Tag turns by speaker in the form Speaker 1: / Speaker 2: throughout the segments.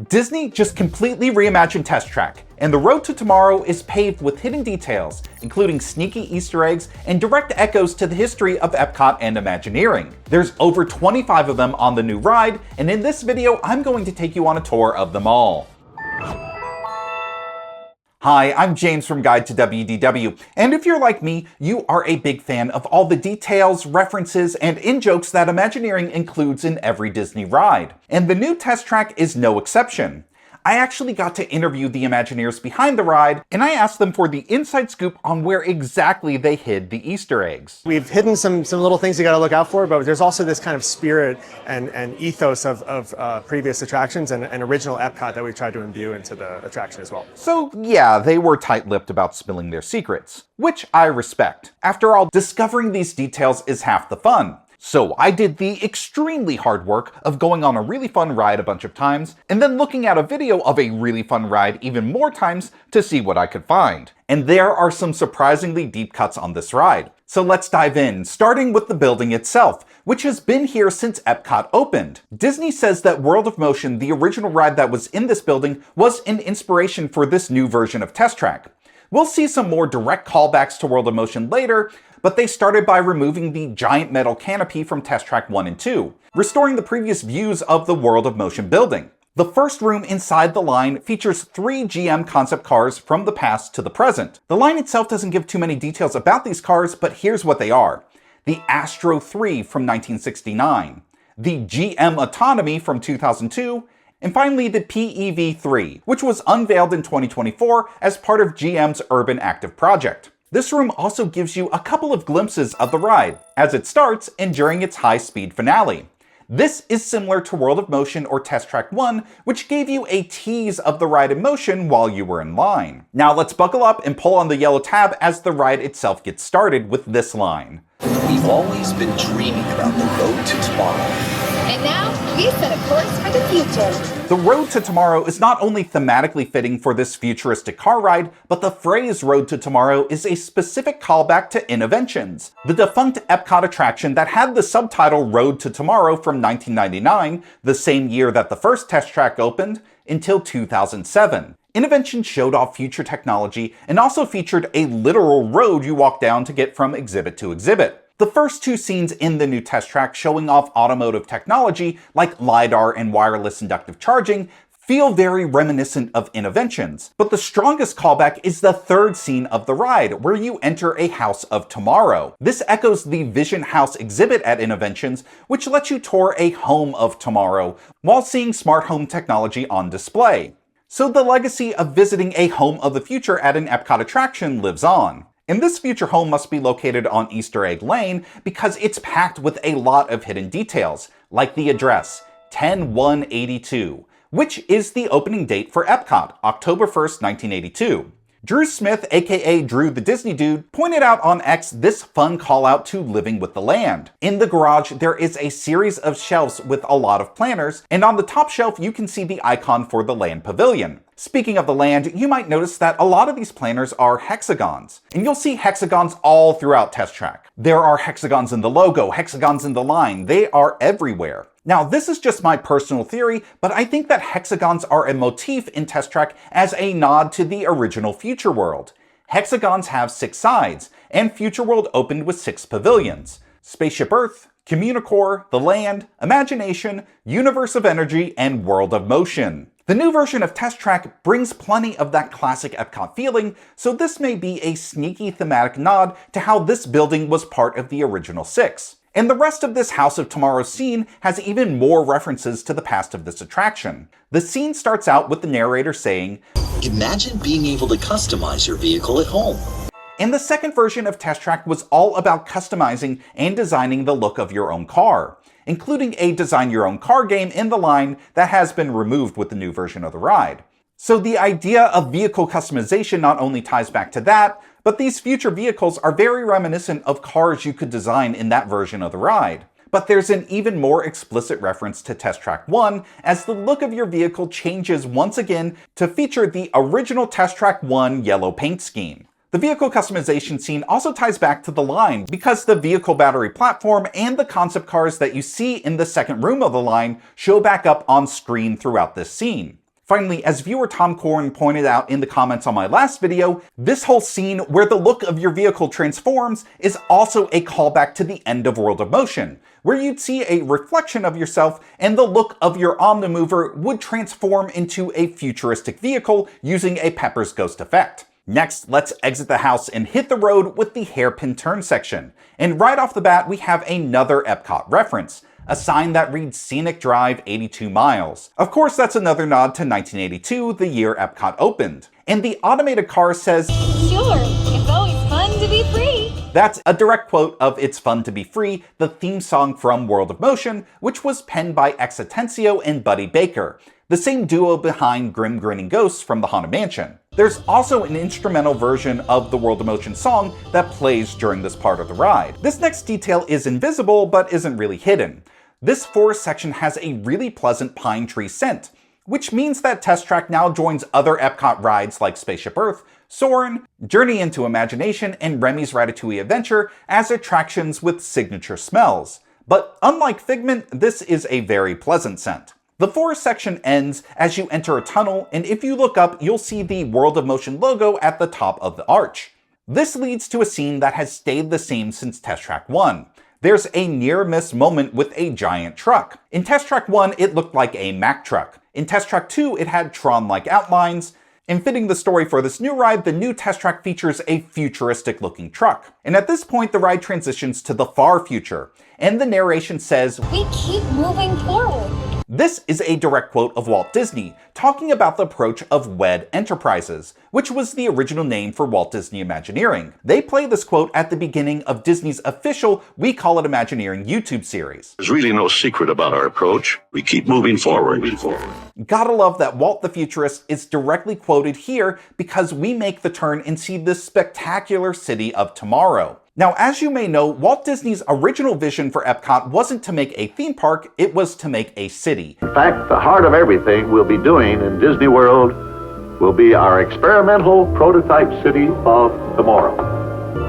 Speaker 1: Disney just completely reimagined Test Track, and the road to tomorrow is paved with hidden details, including sneaky Easter eggs and direct echoes to the history of EPCOT and Imagineering. There's over 25 of them on the new ride, and in this video I'm going to take you on a tour of them all. Hi, I'm James from Guide to WDW, and if you're like me, you are a big fan of all the details, references, and in-jokes that Imagineering includes in every Disney ride. And the new Test Track is no exception. I actually got to interview the Imagineers behind the ride, and I asked them for the inside scoop on where exactly they hid the Easter eggs.
Speaker 2: We've hidden some little things you got to look out for, but there's also this kind of spirit and ethos of previous attractions and original EPCOT that we tried to imbue into the attraction as well.
Speaker 1: So yeah, they were tight-lipped about spilling their secrets, which I respect. After all, discovering these details is half the fun. So I did the extremely hard work of going on a really fun ride a bunch of times, and then looking at a video of a really fun ride even more times to see what I could find. And there are some surprisingly deep cuts on this ride. So let's dive in, starting with the building itself, which has been here since EPCOT opened. Disney says that World of Motion, the original ride that was in this building, was an inspiration for this new version of Test Track. We'll see some more direct callbacks to World of Motion later, but they started by removing the giant metal canopy from Test Track 1 and 2, restoring the previous views of the World of Motion building. The first room inside the line features 3 GM concept cars from the past to the present. The line itself doesn't give too many details about these cars, but here's what they are. The Astro 3 from 1969, the GM Autonomy from 2002, and finally the PEV3, which was unveiled in 2024 as part of GM's Urban Active project. This room also gives you a couple of glimpses of the ride, as it starts and during its high-speed finale. This is similar to World of Motion or Test Track 1, which gave you a tease of the ride in motion while you were in line. Now let's buckle up and pull on the yellow tab as the ride itself gets started with this line.
Speaker 3: We've always been dreaming about the road to tomorrow.
Speaker 4: And now, we set a course for the future.
Speaker 1: The road to tomorrow is not only thematically fitting for this futuristic car ride, but the phrase Road to Tomorrow is a specific callback to Innoventions, the defunct EPCOT attraction that had the subtitle Road to Tomorrow from 1999, the same year that the first Test Track opened, until 2007. Innoventions showed off future technology and also featured a literal road you walk down to get from exhibit to exhibit. The first 2 scenes in the new Test Track showing off automotive technology, like LiDAR and wireless inductive charging, feel very reminiscent of Innoventions. But the strongest callback is the 3rd scene of the ride, where you enter a House of Tomorrow. This echoes the Vision House exhibit at Innoventions, which lets you tour a home of tomorrow, while seeing smart home technology on display. So the legacy of visiting a home of the future at an EPCOT attraction lives on. And this future home must be located on Easter Egg Lane because it's packed with a lot of hidden details, like the address, 10182, which is the opening date for EPCOT, October 1st, 1982. Drew Smith, aka Drew the Disney Dude, pointed out on X this fun call out to living with the land. In the garage, there is a series of shelves with a lot of planners, and on the top shelf you can see the icon for the land pavilion. Speaking of the land, you might notice that a lot of these planners are hexagons, and you'll see hexagons all throughout Test Track. There are hexagons in the logo, hexagons in the line, they are everywhere. Now this is just my personal theory, but I think that hexagons are a motif in Test Track as a nod to the original Future World. Hexagons have 6 sides, and Future World opened with 6 pavilions: Spaceship Earth, Communicore, The Land, Imagination, Universe of Energy, and World of Motion. The new version of Test Track brings plenty of that classic EPCOT feeling, so this may be a sneaky thematic nod to how this building was part of the original 6. And the rest of this House of Tomorrow scene has even more references to the past of this attraction. The scene starts out with the narrator saying,
Speaker 3: "Imagine being able to customize your vehicle at home."
Speaker 1: And the second version of Test Track was all about customizing and designing the look of your own car, including a design your own car game in the line that has been removed with the new version of the ride. So the idea of vehicle customization not only ties back to that, but these future vehicles are very reminiscent of cars you could design in that version of the ride. But there's an even more explicit reference to Test Track 1, as the look of your vehicle changes once again to feature the original Test Track 1 yellow paint scheme. The vehicle customization scene also ties back to the line because the vehicle battery platform and the concept cars that you see in the second room of the line show back up on screen throughout this scene. Finally, as viewer Tom Corn pointed out in the comments on my last video, this whole scene where the look of your vehicle transforms is also a callback to the end of World of Motion, where you'd see a reflection of yourself and the look of your Omnimover would transform into a futuristic vehicle using a Pepper's Ghost effect. Next, let's exit the house and hit the road with the hairpin turn section. And right off the bat, we have another EPCOT reference. A sign that reads Scenic Drive 82 miles. Of course, that's another nod to 1982, the year EPCOT opened. And the automated car says,
Speaker 4: Sure, it's always fun to be free.
Speaker 1: That's a direct quote of It's Fun to Be Free, the theme song from World of Motion, which was penned by X Atencio and Buddy Baker, the same duo behind Grim Grinning Ghosts from the Haunted Mansion. There's also an instrumental version of the World of Motion song that plays during this part of the ride. This next detail is invisible, but isn't really hidden. This forest section has a really pleasant pine tree scent, which means that Test Track now joins other EPCOT rides like Spaceship Earth, Soarin', Journey into Imagination, and Remy's Ratatouille Adventure as attractions with signature smells. But unlike Figment, this is a very pleasant scent. The forest section ends as you enter a tunnel, and if you look up, you'll see the World of Motion logo at the top of the arch. This leads to a scene that has stayed the same since Test Track 1. There's a near-miss moment with a giant truck. In Test Track 1, it looked like a Mack truck. In Test Track 2, it had Tron-like outlines. And fitting the story for this new ride, the new Test Track features a futuristic-looking truck. And at this point, the ride transitions to the far future. And the narration says,
Speaker 4: We keep moving forward.
Speaker 1: This is a direct quote of Walt Disney, talking about the approach of WED Enterprises, which was the original name for Walt Disney Imagineering. They play this quote at the beginning of Disney's official We Call It Imagineering YouTube series.
Speaker 5: There's really no secret about our approach. We keep moving forward.
Speaker 1: Gotta love that Walt the Futurist is directly quoted here because we make the turn and see this spectacular city of tomorrow. Now, as you may know, Walt Disney's original vision for EPCOT wasn't to make a theme park, it was to make a city.
Speaker 6: In fact, the heart of everything we'll be doing in Disney World will be our experimental prototype city of tomorrow.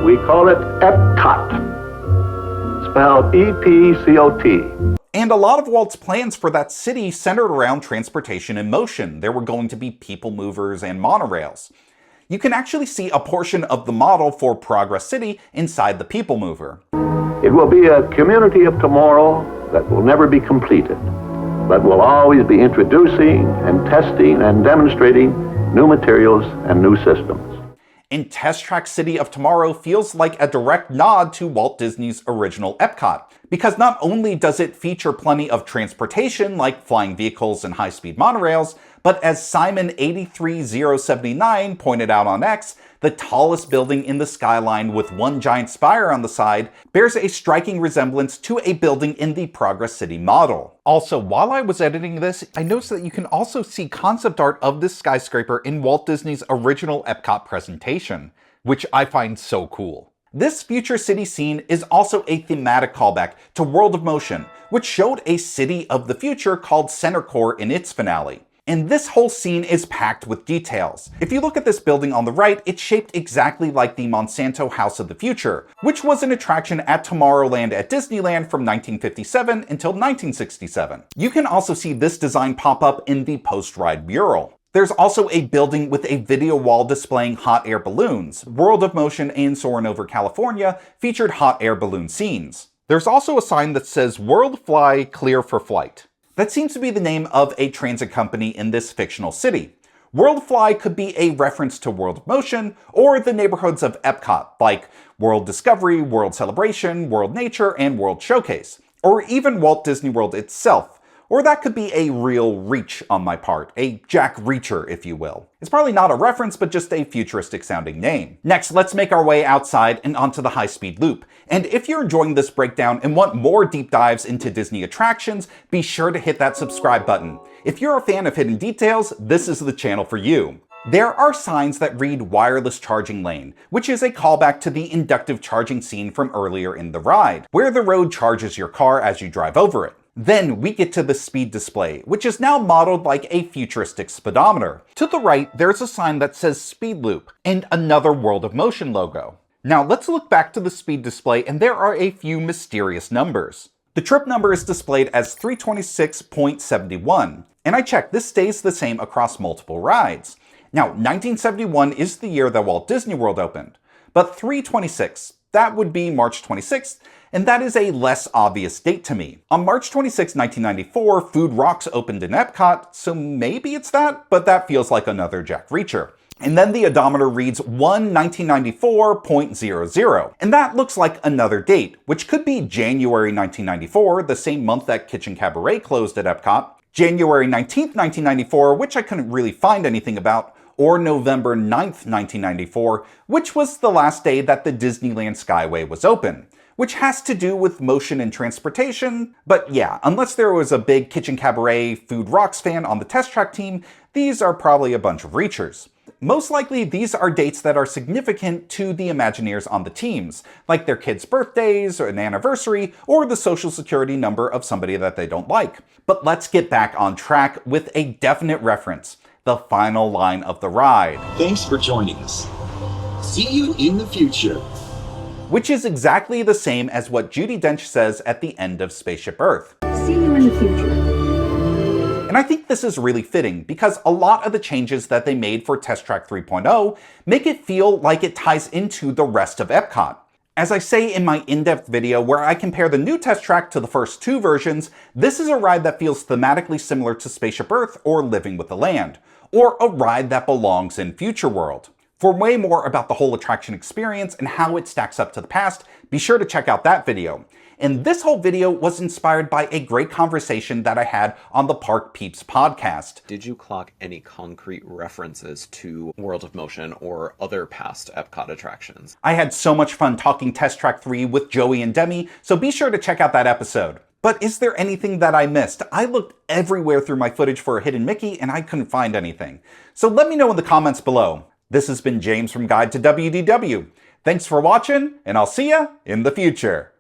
Speaker 6: We call it EPCOT, spelled E-P-C-O-T.
Speaker 1: And a lot of Walt's plans for that city centered around transportation and motion. There were going to be people movers and monorails. You can actually see a portion of the model for Progress City inside the People Mover.
Speaker 6: It will be a community of tomorrow that will never be completed, but will always be introducing and testing and demonstrating new materials and new systems.
Speaker 1: And Test Track City of Tomorrow feels like a direct nod to Walt Disney's original EPCOT, because not only does it feature plenty of transportation like flying vehicles and high-speed monorails, but as Simon83079 pointed out on X, the tallest building in the skyline with one giant spire on the side bears a striking resemblance to a building in the Progress City model. Also, while I was editing this, I noticed that you can also see concept art of this skyscraper in Walt Disney's original EPCOT presentation, which I find so cool. This future city scene is also a thematic callback to World of Motion, which showed a city of the future called Center Core in its finale. And this whole scene is packed with details. If you look at this building on the right, it's shaped exactly like the Monsanto House of the Future, which was an attraction at Tomorrowland at Disneyland from 1957 until 1967. You can also see this design pop up in the post-ride mural. There's also a building with a video wall displaying hot air balloons. World of Motion and Soarin' over California featured hot air balloon scenes. There's also a sign that says World Fly Clear for Flight. That seems to be the name of a transit company in this fictional city. World Fly could be a reference to World of Motion, or the neighborhoods of EPCOT, like World Discovery, World Celebration, World Nature, and World Showcase, or even Walt Disney World itself. Or that could be a real reach on my part, a Jack Reacher, if you will. It's probably not a reference, but just a futuristic sounding name. Next, let's make our way outside and onto the high-speed loop. And if you're enjoying this breakdown and want more deep dives into Disney attractions, be sure to hit that subscribe button. If you're a fan of hidden details, this is the channel for you. There are signs that read wireless charging lane, which is a callback to the inductive charging scene from earlier in the ride, where the road charges your car as you drive over it. Then we get to the speed display, which is now modeled like a futuristic speedometer. To the right, there's a sign that says Speed Loop, and another World of Motion logo. Now let's look back to the speed display, and there are a few mysterious numbers. The trip number is displayed as 326.71. And I checked, this stays the same across multiple rides. Now, 1971 is the year that Walt Disney World opened, but 3/26, that would be March 26th, and that is a less obvious date to me. On March 26, 1994, Food Rocks opened in EPCOT, so maybe it's that, but that feels like another Jack Reacher. And then the odometer reads 1/1994.00, and that looks like another date, which could be January 1994, the same month that Kitchen Cabaret closed at EPCOT, January 19th, 1994, which I couldn't really find anything about, or November 9th, 1994, which was the last day that the Disneyland Skyway was open, which has to do with motion and transportation. But yeah, unless there was a big Kitchen Cabaret Food Rocks fan on the test track team, these are probably a bunch of reachers. Most likely, these are dates that are significant to the Imagineers on the teams, like their kids' birthdays, or an anniversary, or the social security number of somebody that they don't like. But let's get back on track with a definite reference, the final line of the ride.
Speaker 7: Thanks for joining us. See you in the future.
Speaker 1: Which is exactly the same as what Judi Dench says at the end of Spaceship Earth.
Speaker 4: See you in the future.
Speaker 1: And I think this is really fitting because a lot of the changes that they made for Test Track 3.0 make it feel like it ties into the rest of EPCOT. As I say in my in-depth video where I compare the new test track to the first two versions, this is a ride that feels thematically similar to Spaceship Earth or Living with the Land, or a ride that belongs in Future World. For way more about the whole attraction experience and how it stacks up to the past, be sure to check out that video. And this whole video was inspired by a great conversation that I had on the Park Peeps podcast.
Speaker 8: Did you clock any concrete references to World of Motion or other past Epcot attractions?
Speaker 1: I had so much fun talking Test Track 3 with Joey and Demi, so be sure to check out that episode. But is there anything that I missed? I looked everywhere through my footage for a hidden Mickey and I couldn't find anything. So let me know in the comments below. This has been James from Guide to WDW. Thanks for watching, and I'll see ya in the future.